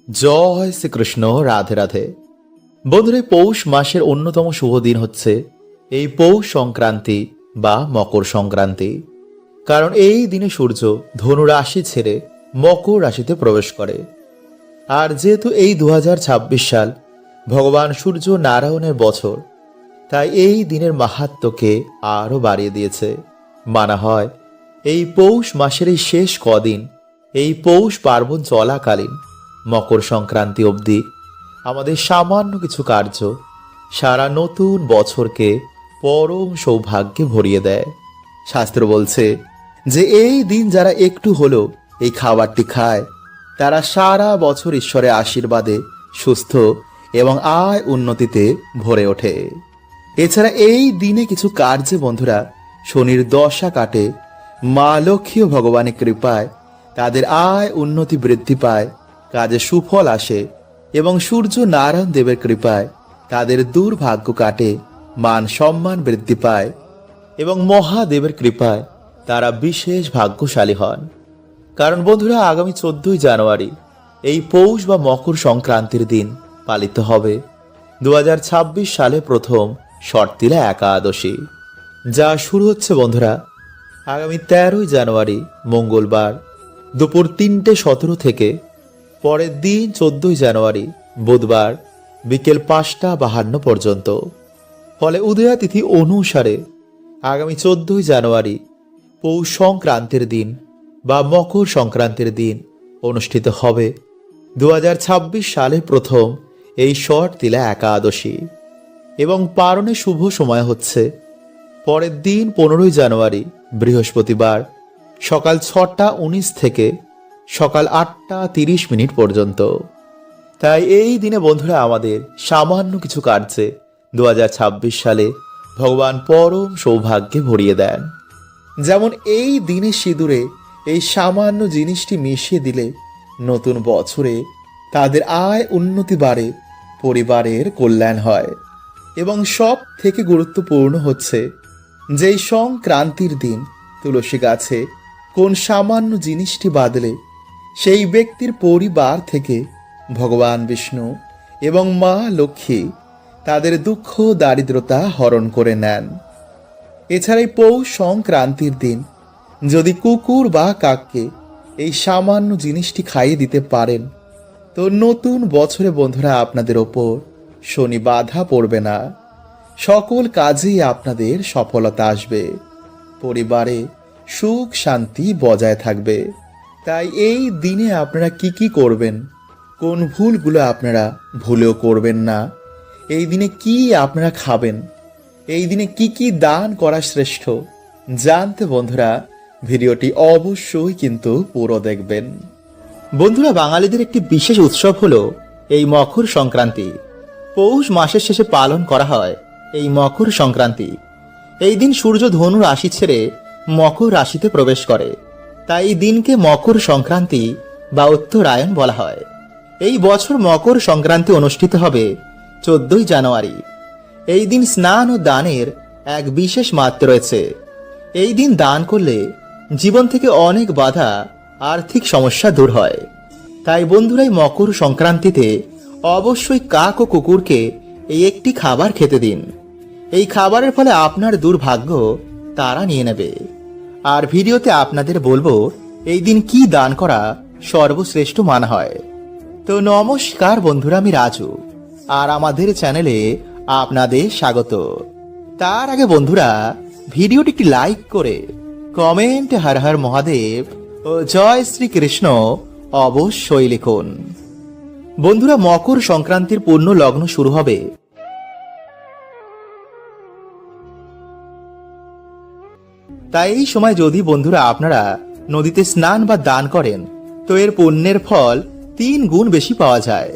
জয় শ্রীকৃষ্ণ। রাধে রাধে। বন্ধুরা, পৌষ মাসের অন্যতম শুভ দিন হচ্ছে এই পৌষ সংক্রান্তি বা মকর সংক্রান্তি। কারণ এই দিনে সূর্য ধনু রাশি ছেড়ে মকর রাশিতে প্রবেশ করে। আর যেহেতু এই 2026 সাল ভগবান সূর্য নারায়ণের বছর, তাই এই দিনের মাহাত্ম্যকে আরও বাড়িয়ে দিয়েছে। মানা হয় এই পৌষ মাসের এই শেষ কদিন, এই পৌষ পার্বণ চলাকালীন মকর সংক্রান্তি অবধি আমাদের সামান্য কিছু কার্য সারা নতুন বছরকে পরম সৌভাগ্যে ভরিয়ে দেয়। শাস্ত্র বলছে যে এই দিন যারা একটু হলেও এই খাবারটি খায়, তারা সারা বছর ঈশ্বরের আশীর্বাদে সুস্থ এবং আয় উন্নতিতে ভরে ওঠে। এছাড়া এই দিনে কিছু কার্যে বন্ধুরা শনির দশা কাটে, মা লক্ষ্মী ও ভগবানের কৃপায় তাদের আয় উন্নতি বৃদ্ধি পায়, কাজে সুফল আসে এবং সূর্য নারায়ণ দেবের কৃপায় তাদের দুর্ভাগ্য কাটে, মান সম্মান বৃদ্ধি পায় এবং মহাদেবের কৃপায় তারা বিশেষ ভাগ্যশালী হন। কারণ বন্ধুরা, আগামী 14ই জানুয়ারি এই পৌষ বা মকর সংক্রান্তির দিন পালিত হবে 2026 সালে প্রথম শর্তিলা একাদশী, যা শুরু হচ্ছে বন্ধুরা আগামী 13ই জানুয়ারি মঙ্গলবার দুপুর 3:17 থেকে পরের দিন 14ই জানুয়ারি বুধবার বিকেল 5:52 পর্যন্ত। ফলে উদয়া তিথি অনুসারে আগামী 14ই জানুয়ারি পৌষ সংক্রান্তির দিন বা মকর সংক্রান্তির দিন অনুষ্ঠিত হবে 2026 সালের প্রথম এই শর্তিলা একাদশী। এবং পারণের শুভ সময় হচ্ছে পরের দিন 15ই জানুয়ারি বৃহস্পতিবার সকাল 6:19 থেকে সকাল 8:30 পর্যন্ত। তাই এই দিনে বন্ধুরা আমাদের সামান্য কিছু কার্যে 2026 সালে ভগবান পরম সৌভাগ্যে ভরিয়ে দেন। যেমন এই দিনে সিঁদুরে এই সামান্য জিনিসটি মিশিয়ে দিলে নতুন বছরে তাদের আয় উন্নতি বাড়ে, পরিবারের কল্যাণ হয়। এবং সব থেকে গুরুত্বপূর্ণ হচ্ছে যেই সংক্রান্তির দিন তুলসী গাছে কোন সামান্য জিনিসটি বাদলে সেই ব্যক্তির পরিবার থেকে ভগবান বিষ্ণু এবং মা লক্ষ্মী তাদের দুঃখ দারিদ্রতা হরণ করে নেন। এছাড়াই পৌষ সংক্রান্তির দিন যদি কুকুর বা কাককে এই সামান্য জিনিসটি খাইয়ে দিতে পারেন, তো নতুন বছরে বন্ধুরা আপনাদের ওপর শনি বাধা পড়বে না, সকল কাজেই আপনাদের সফলতা আসবে, পরিবারে সুখ শান্তি বজায় থাকবে। তাই এই দিনে আপনারা কি করবেন, কোন ভুলগুলো আপনারা ভুলেও করবেন না, এই দিনে কি আপনারা খাবেন, এই দিনে কি দান করা শ্রেষ্ঠ জানতে বন্ধুরা ভিডিওটি অবশ্যই কিন্তু পুরো দেখবেন। বন্ধুরা, বাঙালিদের একটি বিশেষ উৎসব হলো এই মকর সংক্রান্তি। পৌষ মাসের শেষে পালন করা হয় এই মকর সংক্রান্তি। এই দিন সূর্য ধনু রাশি ছেড়ে মকর রাশিতে প্রবেশ করে, তাই এই দিনকে মকর সংক্রান্তি বা উত্তরায়ণ বলা হয়। এই বছর মকর সংক্রান্তি অনুষ্ঠিত হবে 14ই জানুয়ারি। এই দিন স্নান ও দানের এক বিশেষ মাত্রা রয়েছে। এই দিন দান করলে জীবন থেকে অনেক বাধা, আর্থিক সমস্যা দূর হয়। তাই বন্ধুরাই মকর সংক্রান্তিতে অবশ্যই কাক ও কুকুরকে এই একটি খাবার খেতে দিন। এই খাবারের ফলে আপনার দুর্ভাগ্য তারা নিয়ে নেবে। আর ভিডিওতে আপনাদের বলবো এই দিন কি দান করা সর্বশ্রেষ্ঠ মানা হয়। তো নমস্কার বন্ধুরা, আমি রাজু আর আমাদের চ্যানেলে আপনাদের স্বাগত। তার আগে বন্ধুরা ভিডিওটি একটি লাইক করে কমেন্টে হর হর মহাদেব ও জয় শ্রীকৃষ্ণ অবশ্যই লিখুন। বন্ধুরা, মকর সংক্রান্তির পূর্ণ লগ্ন শুরু হবে তাই এই সময় যদি বন্ধুরা আপনারা নদীতে স্নান বা দান করেন, তো এর পুণ্যের ফল 3 গুণ বেশি পাওয়া যায়।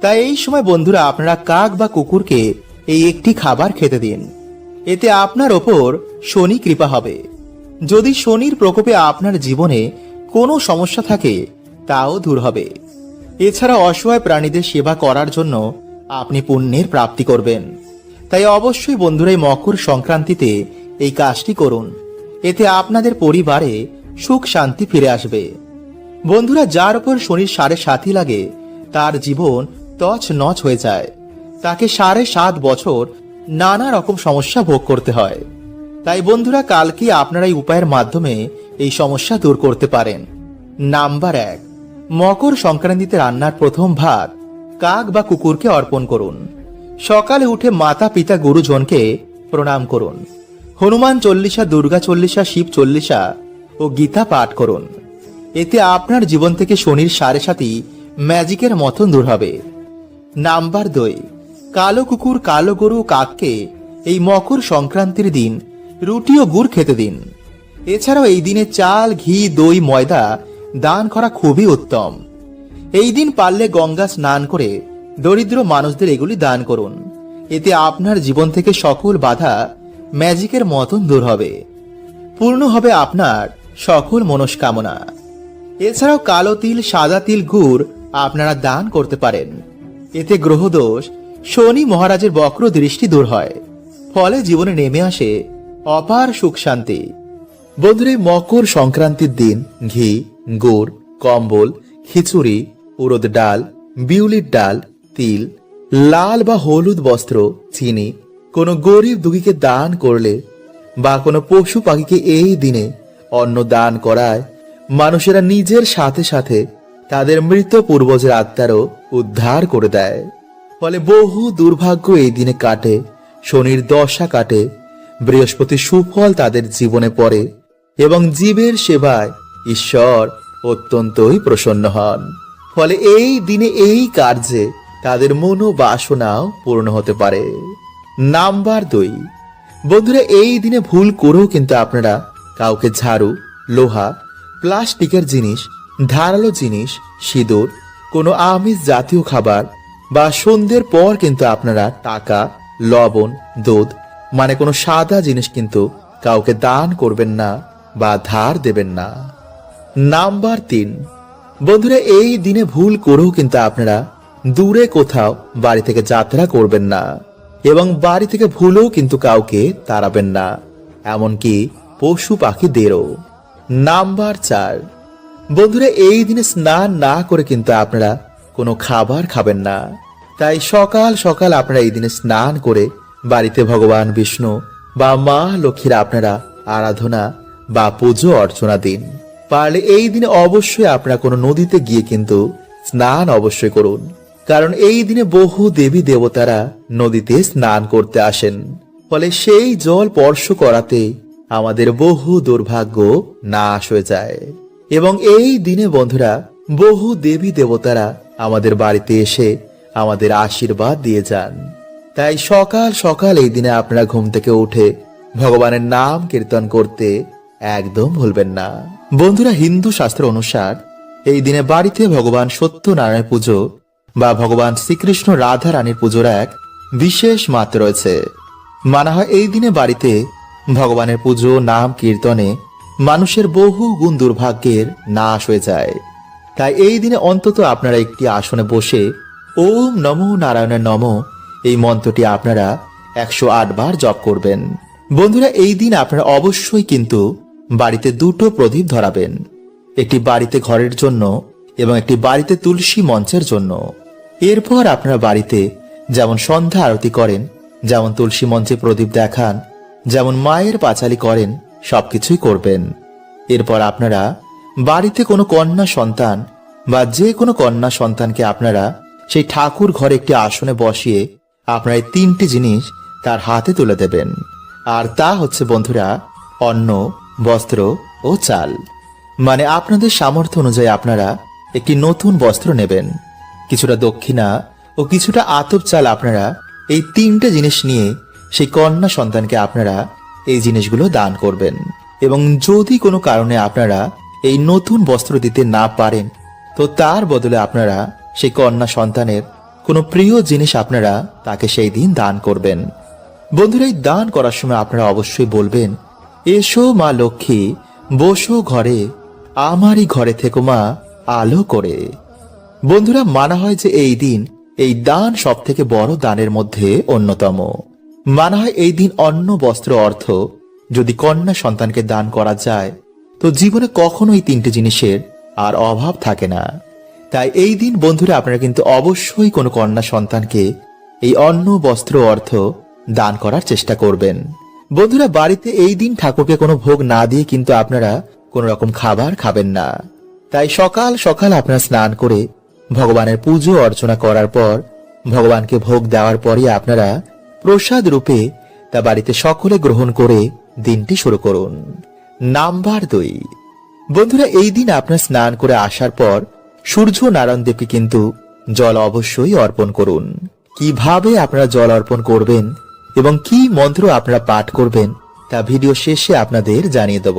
তাই এই সময় বন্ধুরা আপনারা কাক বা কুকুরকে এই একটি খাবার খেতে দিন। এতে আপনার ওপর শনি কৃপা হবে। যদি শনির প্রকোপে আপনার জীবনে কোনো সমস্যা থাকে তাও দূর হবে। এছাড়া অসহায় প্রাণীদের সেবা করার জন্য আপনি পুণ্যের প্রাপ্তি করবেন। তাই অবশ্যই বন্ধুরা এই মকর সংক্রান্তিতে এই কাজটি করুন। এতে আপনাদের পরিবারে সুখ শান্তি ফিরে আসবে। বন্ধুরা, যার উপর শনির 7.5 লাগে তার জীবন তছনছ হয়ে যায়। তাকে 7.5 বছর নানা রকম সমস্যা ভোগ করতে হয়। তাই বন্ধুরা, কালকে আপনারা এই উপায়ের মাধ্যমে এই সমস্যা দূর করতে পারেন। নাম্বার 1, মকর সংক্রান্তিতে রান্নার প্রথম ভাত কাক বা কুকুরকে অর্পণ করুন। সকালে উঠে মাতা পিতা গুরুজনকে প্রণাম করুন। হনুমান চল্লিশা, দুর্গা চল্লিশা, শিব চল্লিশা ও গীতা পাঠ করুন। এতে আপনার জীবন থেকে শনির সাড়ে ম্যাজিকের মতন দূর হবে। নাম্বার 2, কালো কুকুর, কালো গরু, কাককে এই মকর সংক্রান্তির দিন রুটি ও গুড় খেতে দিন। এছাড়াও এই দিনে চাল, ঘি, দই, ময়দা দান করা খুবই উত্তম। এই দিন পারলে গঙ্গা স্নান করে দরিদ্র মানুষদের এগুলি দান করুন। এতে আপনার জীবন থেকে সকল বাধা ম্যাজিকের মতন দূর হবে, পূর্ণ হবে আপনার সকল মনস্কামনা। এছাড়াও কালো তিল, সাদা তিল, গুড় আপনারা দান করতে পারেন। এতে গ্রহদোষ, শনি মহারাজের বক্র দৃষ্টি দূর হয়, ফলে জীবনে নেমে আসে অপার সুখ শান্তি। বন্ধুরা, মকর সংক্রান্তির দিন ঘি, গুড়, কম্বল, খিচুড়ি, উড়দ ডাল, বিউলির ডাল, তিল, লাল বা হলুদ বস্ত্র, চিনি কোনো গরিব দুঃখীকে দান করলে বা কোনো পশু পাখিকে এই দিনে অন্ন দান করায় মানুষেরা নিজের সাথে সাথে তাদের মৃত পূর্বজের আত্মারও উদ্ধার করে দেয়। ফলে বহু দুর্ভাগ্য এই দিনে কাটে, শনির দশা কাটে, বৃহস্পতির সুফল তাদের জীবনে পড়ে এবং জীবের সেবায় ঈশ্বর অত্যন্তই প্রসন্ন হন। ফলে এই দিনে এই কার্যে তাদের মনোবাসনাও পূর্ণ হতে পারে। নাম্বার 2, বন্ধুরা, এই দিনে ভুল করেও কিন্তু আপনারা কাউকে ঝাড়ু, লোহা, প্লাস্টিকের জিনিস, ধারালো জিনিস, সিঁদুর, কোনো আমিষ জাতীয় খাবার বা সন্ধ্যের পর কিন্তু আপনারা টাকা, লবণ, দুধ মানে কোনো সাদা জিনিস কিন্তু কাউকে দান করবেন না বা ধার দেবেন না। নাম্বার 3, বন্ধুরা, এই দিনে ভুল করেও কিন্তু আপনারা দূরে কোথাও বাড়ি থেকে যাত্রা করবেন না এবং বাড়ি থেকে ভুলেও কিন্তু কাউকে তাড়াবেন না, এমনকি পশু পাখিদেরও। নাম্বার 4, বন্ধুরা, এই দিনে স্নান না করে কিন্তু আপনারা কোনো খাবার খাবেন না। তাই সকাল সকাল আপনারা এই দিনে স্নান করে বাড়িতে ভগবান বিষ্ণু বা মা লক্ষ্মীর আপনারা আরাধনা বা পুজো অর্চনা দিন। পারলে এই দিনে অবশ্যই আপনারা কোনো নদীতে গিয়ে কিন্তু স্নান অবশ্যই করুন, কারণ এই দিনে বহু দেবী দেবতারা নদীতে স্নান করতে আসেন। ফলে সেই জল স্পর্শ করাতে আমাদের বহু দুর্ভাগ্য নাশ হয়ে যায় এবং এই দিনে বন্ধুরা বহু দেবী দেবতারা আমাদের বাড়িতে এসে আমাদের আশীর্বাদ দিয়ে যান। তাই সকাল সকাল এই দিনে আপনারা ঘুম থেকে উঠে ভগবানের নাম কীর্তন করতে একদম ভুলবেন না। বন্ধুরা, হিন্দু শাস্ত্র অনুসার এই দিনে বাড়িতে ভগবান সত্যনারায়ণ পুজো বা ভগবান শ্রীকৃষ্ণ রাধা রানীর পুজোর এক বিশেষ মাত্রা রয়েছে। মানা হয় এই দিনে বাড়িতে ভগবানের পুজো, নাম কীর্তনে মানুষের বহু গুণ দুর্ভাগ্যের নাশ হয়ে যায়। তাই এই দিনে অন্তত আপনারা একটি আসনে বসে ওম নমো নারায়ণের নমঃ এই মন্ত্রটি আপনারা 108 বার জপ করবেন। বন্ধুরা, এই দিন আপনারা অবশ্যই কিন্তু বাড়িতে 2টো প্রদীপ ধরাবেন, একটি বাড়িতে ঘরের জন্য এবং একটি বাড়িতে তুলসী মঞ্চের জন্য। এরপর আপনারা বাড়িতে যেমন সন্ধ্যা আরতি করেন, যেমন তুলসী মঞ্চে প্রদীপ দেখান, যেমন মায়ের পাঁচালি করেন, সবকিছুই করবেন। এরপর আপনারা বাড়িতে কোনো কন্যা সন্তান বা যে কোনো কন্যা সন্তানকে আপনারা সেই ঠাকুর ঘরে একটি আসনে বসিয়ে আপনারা এই 3টি জিনিস তার হাতে তুলে দেবেন। আর তা হচ্ছে বন্ধুরা অন্ন, বস্ত্র ও চাল। মানে আপনাদের সামর্থ্য অনুযায়ী আপনারা একটি নতুন বস্ত্র নেবেন, কিছুটা দক্ষিণা ও কিছুটা আতপ চাল। আপনারা এই 3টে জিনিস নিয়ে সেই কন্যা সন্তানকে আপনারা এই জিনিসগুলো দান করবেন। এবং যদি কোনো কারণে আপনারা এই নতুন বস্ত্র দিতে না পারেন, তো তার বদলে আপনারা সেই কন্যা সন্তানের কোনো প্রিয় জিনিস আপনারা তাকে সেই দিন দান করবেন। বন্ধুরা, এই দান করার সময় আপনারা অবশ্যই বলবেন, এসো মা লক্ষ্মী, বসো ঘরে, আমারই ঘরে থেকো মা আলো করে। বন্ধুরা, মানা হয় যে এই দিন এই দান সব থেকে বড় দানের মধ্যে অন্যতম। মানা হয় এই দিন অন্ন, বস্ত্র, অর্থ যদি কন্যা সন্তানকে দান করা যায় তো জীবনে কখনো এই 3টে জিনিসের আর অভাব থাকে না। তাই এই দিন বন্ধুরা আপনারা কিন্তু অবশ্যই কোনো কন্যা সন্তানকে এই অন্ন বস্ত্র অর্থ দান করার চেষ্টা করবেন। বন্ধুরা বাড়িতে এই দিন ঠাকুরকে কোনো ভোগ না দিয়ে কিন্তু আপনারা কোনো রকম খাবার খাবেন না। তাই সকাল সকাল আপনারা স্নান করে ভগবানের পুজো অর্চনা করার পর ভগবানকে ভোগ দেওয়ার পরই আপনারা প্রসাদ রূপে তা বাড়িতে সকলে গ্রহণ করে দিনটি শুরু করুন। নাম্বার 2, বন্ধুরা এই দিন আপনার স্নান করে আসার পর সূর্য নারায়ণ দেবকে কিন্তু জল অবশ্যই অর্পণ করুন। কিভাবে আপনারা জল অর্পণ করবেন এবং কি মন্ত্র আপনারা পাঠ করবেন তা ভিডিও শেষে আপনাদের জানিয়ে দেব,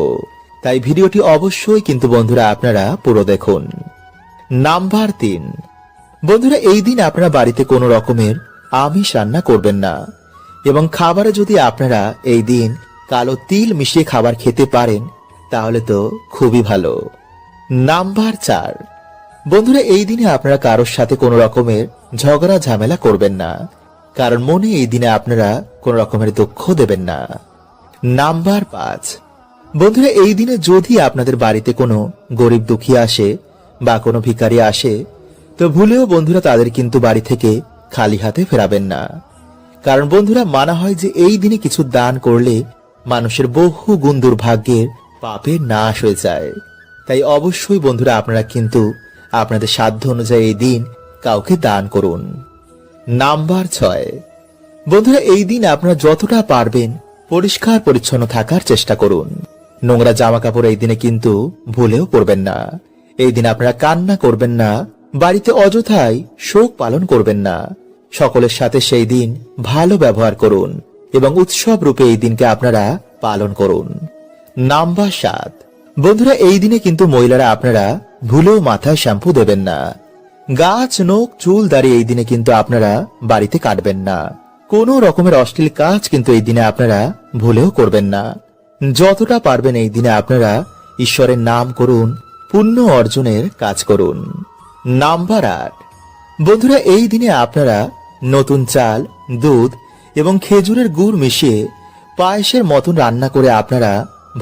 তাই ভিডিওটি অবশ্যই কিন্তু বন্ধুরা আপনারা পুরো দেখুন। নাম্বার 3, বন্ধুরা এই দিন আপনারা বাড়িতে কোনো রকমের আমিষ রান্না করবেন না এবং খাবারে যদি আপনারা এই দিন কালো তিল মিশিয়ে খাবার খেতে পারেন তাহলে তো খুবই ভালো। নাম্বার 4, বন্ধুরা এই দিনে আপনারা কারোর সাথে কোনো রকমের ঝগড়া ঝামেলা করবেন না, কারণ মনে এই দিনে আপনারা কোনো রকমের দুঃখ দেবেন না। নাম্বার 5, বন্ধুরা এই দিনে যদি আপনাদের বাড়িতে কোনো গরিব দুঃখী আসে বা কোনো ভিখারি আসে তো ভুলেও বন্ধুরা তাদের কিন্তু বাড়ি থেকে খালি হাতে ফেরাবেন না, কারণ বন্ধুরা মানা হয় যে এই দিনে কিছু দান করলে মানুষের বহু গুণ দুর্ভাগ্যের পাপের নাশ হয়ে যায়। তাই অবশ্যই বন্ধুরা আপনারা কিন্তু আপনাদের সাধ্য অনুযায়ী এই দিন কাউকে দান করুন। নাম্বার 6, বন্ধুরা এই দিন আপনারা যতটা পারবেন পরিষ্কার পরিচ্ছন্ন থাকার চেষ্টা করুন। নোংরা জামা কাপড় এই দিনে কিন্তু ভুলেও পরবেন না। এই দিন আপনারা কান্না করবেন না, বাড়িতে অযথাই শোক পালন করবেন না। সকলের সাথে সেই দিন ভালো ব্যবহার করুন এবং উৎসব রূপে এই দিনকে আপনারা পালন করুন। নাম্বার 7, বন্ধুরা এই দিনে কিন্তু মহিলারা আপনারা ভুলেও মাথায় শ্যাম্পু দেবেন না। গাছ নখ চুল দাড়ি এই দিনে কিন্তু আপনারা বাড়িতে কাটবেন না। কোনো রকমের অশ্লীল কাজ কিন্তু এই দিনে আপনারা ভুলেও করবেন না। যতটা পারবেন এই দিনে আপনারা ঈশ্বরের নাম করুন, পুণ্য অর্জনের কাজ করুন। নাম্বার 8, বন্ধুরা এই দিনে আপনারা নতুন চাল, দুধ এবং খেজুরের গুড় মিশিয়ে পায়েসের মতন রান্না করে আপনারা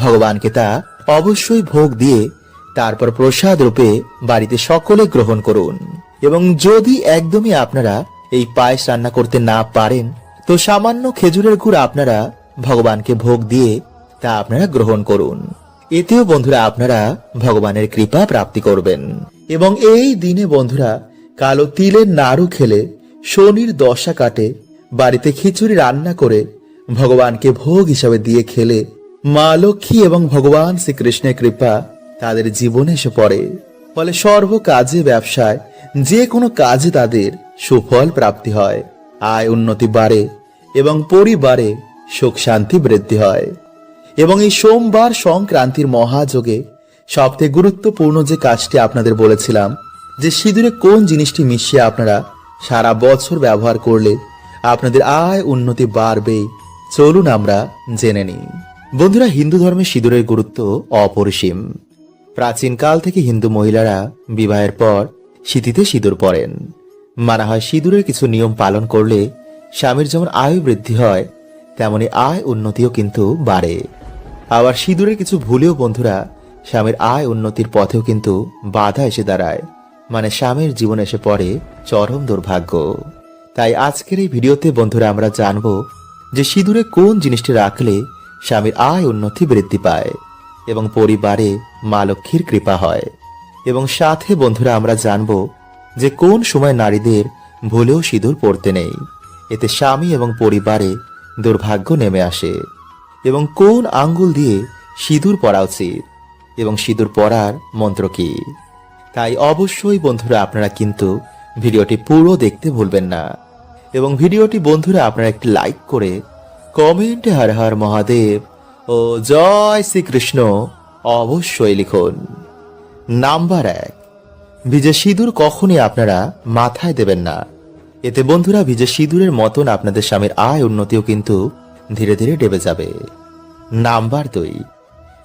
ভগবানকে তা অবশ্যই ভোগ দিয়ে তারপর প্রসাদ রূপে বাড়িতে সকলে গ্রহণ করুন। এবং যদি একদমই আপনারা এই পায়েস রান্না করতে না পারেন তো সামান্য খেজুরের গুড় আপনারা ভগবানকে ভোগ দিয়ে তা আপনারা গ্রহণ করুন। এতেও বন্ধুরা আপনারা ভগবানের কৃপা প্রাপ্তি করবেন। এবং এই দিনে বন্ধুরা কালো তিলের নাড়ু খেলে শনির দশা কাটে, বাড়িতে খিচুড়ি রান্না করে ভগবানকে ভোগ হিসাবে দিয়ে খেলে মা লক্ষ্মী এবং ভগবান শ্রীকৃষ্ণের কৃপা তাদের জীবনে এসে পড়ে। ফলে সর্ব কাজে, ব্যবসায়, যে কোনো কাজে তাদের সুফল প্রাপ্তি হয়, আয় উন্নতি বাড়ে এবং পরিবারে সুখ শান্তি বৃদ্ধি হয়। এবং এই সোমবার সংক্রান্তির মহাযোগে সবথেকে গুরুত্বপূর্ণ যে কাজটি আপনাদের বলেছিলাম যে সিঁদুরে কোন জিনিসটি মিশিয়ে আপনারা সারা বছর ব্যবহার করলে আপনাদের আয় উন্নতি বাড়বে, চলুন আমরা জেনে নিই। বন্ধুরা হিন্দু ধর্মে সিঁদুরের গুরুত্ব অপরিসীম। প্রাচীনকাল থেকে হিন্দু মহিলারা বিবাহের পর সিঁথিতে সিঁদুর পরেন। মানা হয় সিঁদুরের কিছু নিয়ম পালন করলে স্বামীর যেমন আয়ু বৃদ্ধি হয় তেমনি আয় উন্নতিও কিন্তু বাড়ে। আবার সিঁদুরের কিছু ভুলেও বন্ধুরা স্বামীর আয় উন্নতির পথেও কিন্তু বাধা এসে দাঁড়ায়, মানে স্বামীর জীবনে এসে পড়ে চরম দুর্ভাগ্য। তাই আজকের এই ভিডিওতে বন্ধুরা আমরা জানবো যে সিঁদুরে কোন জিনিসটি রাখলে স্বামীর আয় উন্নতি বৃদ্ধি পায় এবং পরিবারে মা লক্ষ্মীর কৃপা হয়। এবং সাথে বন্ধুরা আমরা জানবো যে কোন সময় নারীদের ভুলেও সিঁদুর পরতে নেই, এতে স্বামী এবং পরিবারে দুর্ভাগ্য নেমে আসে। এবং কোন আঙ্গুল দিয়ে সিঁদুর পরা উচিত এবং সিঁদুর পরার মন্ত্র কি। তাই অবশ্যই বন্ধুরা আপনারা কিন্তু ভিডিওটি পুরো দেখতে ভুলবেন না। এবং ভিডিওটি বন্ধুরা আপনারা একটি লাইক করে কমেন্টে হর হর মহাদেব ও জয় শ্রীকৃষ্ণ অবশ্যই লিখুন। নাম্বার 1, ভিজে সিঁদুর কখনই আপনারা মাথায় দেবেন না। এতে বন্ধুরা ভিজে সিঁদুরের মতন আপনাদের স্বামীর আয় উন্নতিও কিন্তু ধীরে ধীরে ডেবে যাবে। নাম্বার 2,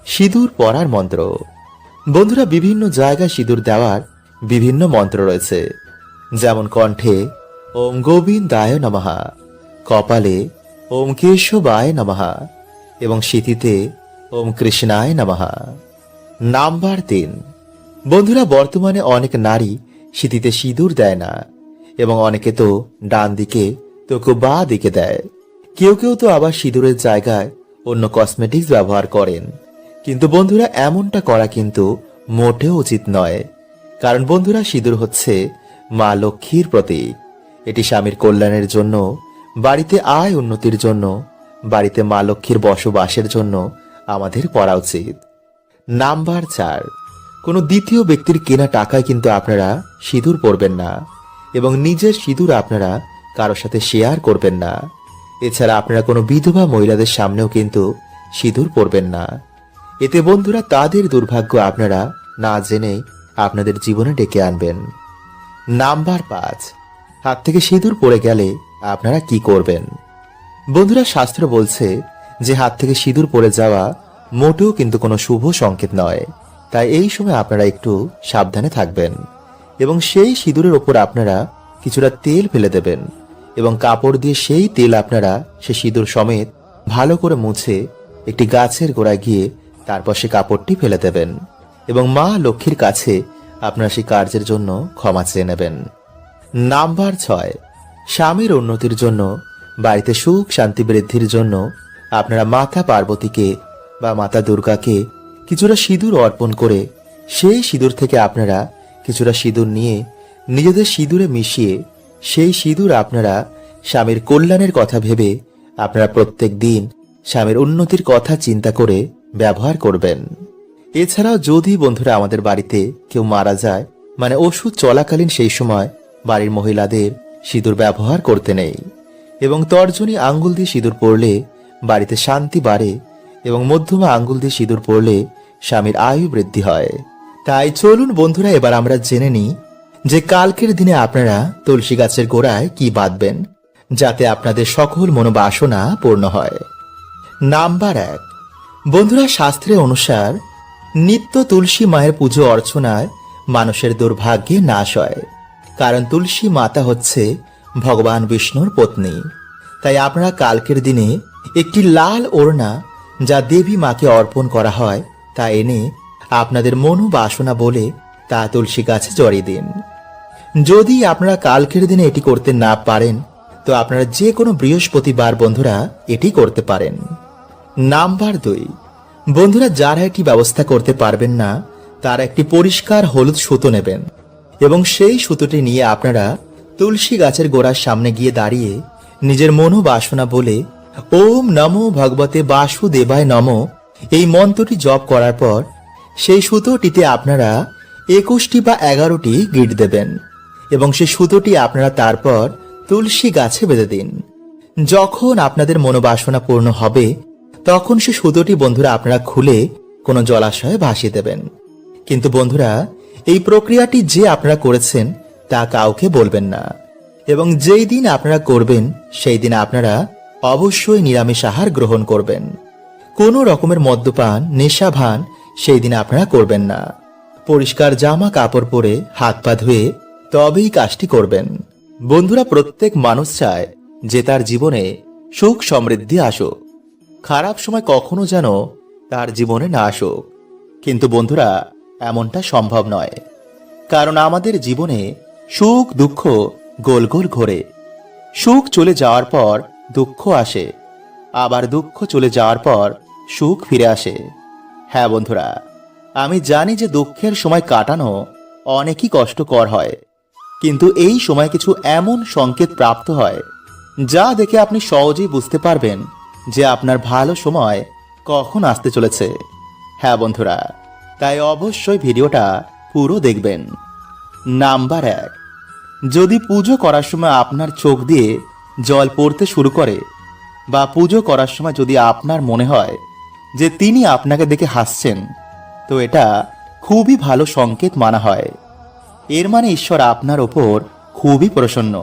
সিঁদুর পরার মন্ত্র। বন্ধুরা বিভিন্ন জায়গায় সিঁদুর দেওয়ার বিভিন্ন মন্ত্র রয়েছে, যেমন কণ্ঠে ওম গোবিন্দায় নমঃ, কপালে ওম কেশবায় নমঃ এবং সিঁথিতে ওম কৃষ্ণায় নমঃ। নাম্বার 3, বন্ধুরা বর্তমানে অনেক নারী সিঁথিতে সিঁদুর দেয় না, এবং অনেকে তো ডান দিকে তো কেউ বাঁ দিকে দেয়। কেউ কেউ তো আবার সিঁদুরের জায়গায় অন্য কসমেটিক্স ব্যবহার করেন। কিন্তু বন্ধুরা, এমনটা করা কিন্তু মোটেও উচিত নয়। কারণ বন্ধুরা, সিঁদুর হচ্ছে মা লক্ষ্মীর প্রতীক। এটি স্বামীর কল্যাণের জন্য, বাড়িতে আয় উন্নতির জন্য, বাড়িতে মা লক্ষ্মীর বসবাসের জন্য আমাদের পরা উচিত। নাম্বার 4, কোনো দ্বিতীয় ব্যক্তির কেনা টাকায় কিন্তু আপনারা সিঁদুর পরবেন না, এবং নিজের সিঁদুর আপনারা কারোর সাথে শেয়ার করবেন না। এছাড়া আপনারা কোনো বিধবা মহিলাদের সামনেও কিন্তু সিঁদুর পরবেন না। এতে বন্ধুরা, তাদের দুর্ভাগ্য আপনারা না জেনে আপনাদের জীবনে ডেকে আনবেন। নাম্বার 5, হাত থেকে সিঁদুর পড়ে গেলে আপনারা কি করবেন? বন্ধুরা, শাস্ত্র বলছে যে হাত থেকে সিঁদুর পড়ে যাওয়া মোটেও কিন্তু কোনো শুভ সংকেত নয়। তাই এই সময় আপনারা একটু সাবধানে থাকবেন, এবং সেই সিঁদুরের ওপর আপনারা কিছুটা তেল ফেলে দেবেন, এবং কাপড় দিয়ে সেই তেল আপনারা সে সিঁদুর সমেত ভালো করে মুছে একটি গাছের গোড়ায় গিয়ে তারপর সে কাপড়টি ফেলে দেবেন, এবং মা লক্ষ্মীর কাছে আপনারা সেই কার্যের জন্য ক্ষমা চেয়ে নেবেন। নাম্বার 6, স্বামীর উন্নতির জন্য, বাড়িতে সুখ শান্তি বৃদ্ধির জন্য আপনারা মাতা পার্বতীকে বা মাতা দুর্গাকে কিছুটা সিঁদুর অর্পণ করে সেই সিঁদুর থেকে আপনারা কিছুটা সিঁদুর নিয়ে নিজেদের সিঁদুরে মিশিয়ে সেই সিঁদুর আপনারা স্বামীর কল্যাণের কথা ভেবে আপনারা প্রত্যেক দিন স্বামীর উন্নতির কথা চিন্তা করে ব্যবহার করবেন। এছাড়াও যদি বন্ধুরা আমাদের বাড়িতে কেউ মারা যায়, মানে ওষুধ চলাকালীন, সেই সময় বাড়ির মহিলাদের সিঁদুর ব্যবহার করতে নেই, এবং তর্জনী আঙ্গুল দিয়ে সিঁদুর পরলে বাড়িতে শান্তি বাড়ে, এবং মধ্যমা আঙ্গুল দিয়ে সিঁদুর পরলে স্বামীর আয়ু বৃদ্ধি হয়। তাই চলুন বন্ধুরা, এবার আমরা জেনে নিই যে কালকের দিনে আপনারা তুলসী গাছের গোড়ায় কি বাঁধবেন, যাতে আপনাদের সকল মনোবাসনা পূর্ণ হয়। নাম্বার 1, বন্ধুরা, শাস্ত্রের অনুসার নিত্য তুলসী মায়ের পুজো অর্চনায় মানুষের দুর্ভাগ্যে নাশ হয়। কারণ তুলসী মাতা হচ্ছে ভগবান বিষ্ণুর পত্নী। তাই আপনারা কালকের দিনে একটি লাল ওড়না যা দেবী মাকে অর্পণ করা হয় তা এনে আপনাদের মনোবাসনা বলে তা তুলসী গাছে জড়িয়ে দিন। যদি আপনারা কালকের দিনে এটি করতে না পারেন, তো আপনারা যে কোনো বৃহস্পতিবার বন্ধুরা এটি করতে পারেন। নাম্বার 2, বন্ধুরা, যারা এটি ব্যবস্থা করতে পারবেন না তারা একটি পরিষ্কার হলুদ সুতো নেবেন, এবং সেই সুতোটি নিয়ে আপনারা তুলসী গাছের গোড়ার সামনে গিয়ে দাঁড়িয়ে নিজের মনোবাসনা বলে ওম নমো ভগবতে বাসুদেবায় নমো এই মন্ত্রটি জপ করার পর সেই সুতোটিতে আপনারা 21টি বা 11টি গিঁট দেবেন, এবং সেই সুতোটি আপনারা তারপর তুলসী গাছে বেঁধে দিন। যখন আপনাদের মনোবাসনা পূর্ণ হবে, তখন সে সুতোটি বন্ধুরা আপনারা খুলে কোনো জলাশয়ে ভাসিয়ে দেবেন। কিন্তু বন্ধুরা, এই প্রক্রিয়াটি যে আপনারা করেছেন তা কাউকে বলবেন না, এবং যেই দিন আপনারা করবেন সেই দিন আপনারা অবশ্যই নিরামিষ আহার গ্রহণ করবেন। কোনো রকমের মদ্যপান, নেশাভান সেই দিন আপনারা করবেন না। পরিষ্কার জামা কাপড় পরে হাত পা ধুয়ে তবেই কাজটি করবেন। বন্ধুরা, প্রত্যেক মানুষ চায় যে তার জীবনে সুখ সমৃদ্ধি আসুক, খারাপ সময় কখনো যেন তার জীবনে না আসুক। কিন্তু বন্ধুরা, এমনটা সম্ভব নয়, কারণ আমাদের জীবনে সুখ দুঃখ গোল গোল ঘোরে। সুখ চলে যাওয়ার পর দুঃখ আসে, আবার দুঃখ চলে যাওয়ার পর সুখ ফিরে আসে। হ্যাঁ বন্ধুরা, আমি জানি যে দুঃখের সময় কাটানো অনেকই কষ্টকর হয়, কিন্তু এই সময় কিছু এমন সংকেত প্রাপ্ত হয় যা দেখে আপনি সহজেই বুঝতে পারবেন যে আপনার ভালো সময় কখন আসতে চলেছে। হ্যাঁ বন্ধুরা, তাই অবশ্যই ভিডিওটা পুরো দেখবেন। নাম্বার 1, যদি পুজো করার সময় আপনার চোখ দিয়ে জল পড়তে শুরু করে, বা পুজো করার সময় যদি আপনার মনে হয় যে তিনি আপনাকে দেখে হাসছেন, তো এটা খুবই ভালো সংকেত মানা হয়। এর মানে ঈশ্বর আপনার ওপর খুবই প্রসন্ন,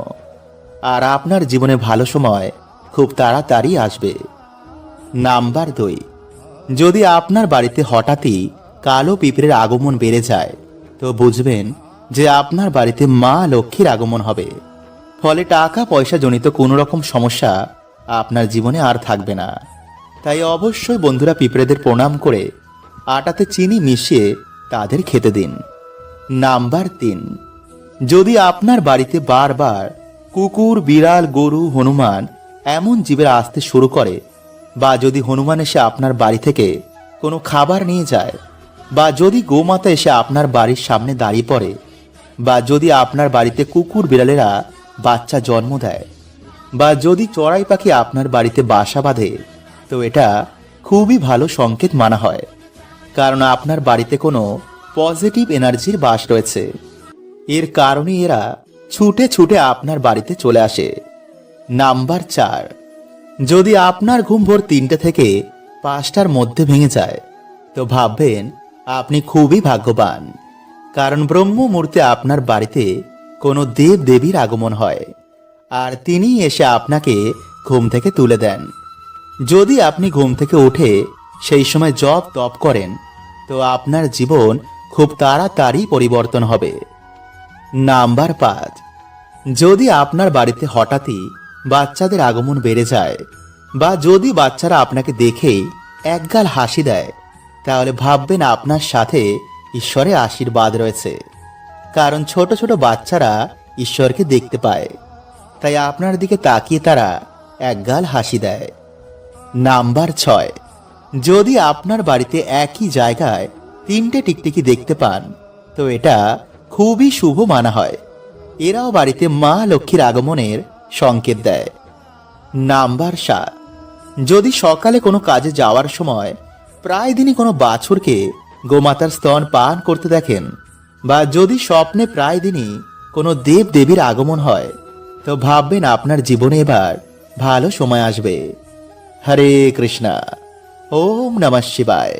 আর আপনার জীবনে ভালো সময় খুব তাড়াতাড়ি আসবে। নাম্বার 2, যদি আপনার বাড়িতে হঠাৎই কালো পিঁপড়ের আগমন বেড়ে যায়, তো বুঝবেন যে আপনার বাড়িতে মা লক্ষ্মীর আগমন হবে। ফলে টাকা পয়সা জনিত কোনো রকম সমস্যা আপনার জীবনে আর থাকবে না। তাই অবশ্যই বন্ধুরা পিঁপড়েদের প্রণাম করে আটাতে চিনি মিশিয়ে তাদের খেতে দিন। নাম্বার 3, যদি আপনার বাড়িতে বারবার কুকুর, বিড়াল, গরু, হনুমান এমন জীবের আসতে শুরু করে, বা যদি হনুমান এসে আপনার বাড়ি থেকে কোনো খাবার নিয়ে যায়, বা যদি গোমাতা এসে আপনার বাড়ির সামনে দাঁড়িয়ে পড়ে, বা যদি আপনার বাড়িতে কুকুর বিড়ালেরা বাচ্চা জন্ম দেয়, বা যদি চড়াই পাখি আপনার বাড়িতে বাসা বাঁধে, তো এটা খুবই ভালো সংকেত মানা হয়, কারণ আপনার বাড়িতে কোনো পজিটিভ এনার্জির বাস রয়েছে। এর কারণে এরা ছুটে ছুটে আপনার বাড়িতে চলে আসে। নাম্বার 4, যদি আপনার ঘুম ভোর 3টে থেকে 5টার মধ্যে ভেঙে যায়, তো ভাববেন আপনি খুবই ভাগ্যবান, কারণ ব্রহ্ম মুহূর্তে আপনার বাড়িতে কোনো দেব দেবীর আগমন হয়, আর তিনি এসে আপনাকে ঘুম থেকে তুলে দেন। যদি আপনি ঘুম থেকে উঠে সেই সময় জপ তপ করেন, তো আপনার জীবন খুব তাড়াতাড়ি পরিবর্তন হবে। নাম্বার 5, যদি আপনার বাড়িতে হঠাৎই বাচ্চাদের আগমন বেড়ে যায়, বা যদি বাচ্চারা আপনাকে দেখেই একগাল হাসি দেয়, তাহলে ভাববেন আপনার সাথে ঈশ্বরের আশীর্বাদ রয়েছে, কারণ ছোট ছোট বাচ্চারা ঈশ্বরকে দেখতে পায়, তাই আপনার দিকে তাকিয়ে তারা একগাল হাসি দেয়। নাম্বার 6, যদি আপনার বাড়িতে একই জায়গায় 3টে টিকটিকি দেখতে পান, তো এটা খুবই শুভ মানা হয়। এরাও বাড়িতে মা লক্ষ্মীর আগমনের সংকেত দেয়। নাম্বার 7, যদি সকালে কোনো কাজে যাওয়ার সময় প্রায় দিনই কোনো বাছুরকে গোমাতার স্তন পান করতে দেখেন, বা যদি স্বপ্নে প্রায় দিনই কোনো দেব দেবীর আগমন হয়, তো ভাববেন আপনার জীবনে এবার ভালো সময় আসবে। হরে কৃষ্ণা। ওম নমঃ শিবায়।